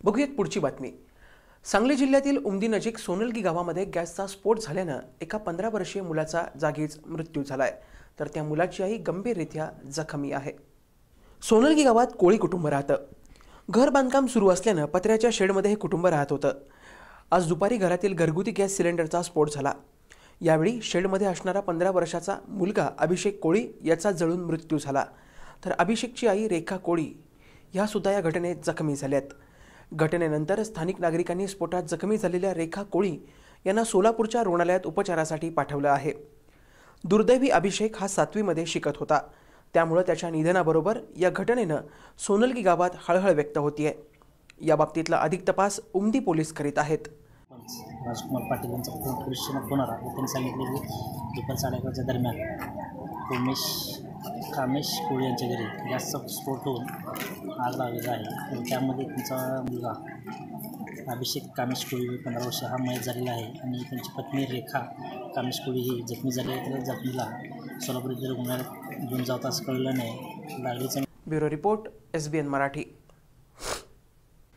बघूयात पुढची बातमी। सांगली जिल्ह्यातील उमदी नजीक सोनलगी गावामध्ये गॅसचा स्फोट झाल्यानं एका 15 वर्षीय मुलाचा जागीच मृत्यू झालाय, तर त्या मुलाची आई गंभीररीत्या जखमी आहे। सोनलगी गावात कोळी कुटुंब राहतं। घर बांधकाम सुरू असल्यानं पत्र्याच्या शेडमध्ये हे कुटुंब राहत होतं। आज दुपारी घरातील घरगुती गॅस सिलेंडरचा स्फोट झाला। यावेळी शेडमध्ये असणारा 15 वर्षाचा मुलगा अभिषेक कोळी याचा जळून मृत्यू झाला, तर अभिषेकची आई रेखा कोळी ह्या सुद्धा या घटनेत जखमी झाल्यात। घटनेनंतर स्थानिक नागरिकांनी स्फोटात जखमी झालेल्या रेखा कोळी यांना सोलापूरच्या रुग्णालयात उपचारासाठी पाठवलं आहे। दुर्दैवी अभिषेक हा 7वी मध्ये शिकत होता, त्यामुळे त्याच्या निधनाबरोबर या घटनेनं सोनलगी गावात हळहळ व्यक्त होतीये। या बाबतीतला अधिक तपास उमदी पोलीस करीत आहेत। राजकुमार पाटील यांचा पोलीस स्टेशनात फोन आला। त्यांनी सांगितले की दुपार 11:30 दरम्यान कामेश कोळी यांच्या घरी गॅसचा स्फोट होऊन आग लागलेला आहे, आणि त्यामध्ये त्यांचा मुलगा अभिषेक कामेश कोळी 15 वर्ष हा मयत झालेला आहे, आणि त्यांची पत्नी रेखा कामेश कोळी ही जखमी झाली आहे। त्या जखमीला सोलापूर येथील रुग्णालयात घेऊन जात असं कळलं नाही लागलीच। Bureau report, SBN Marathi.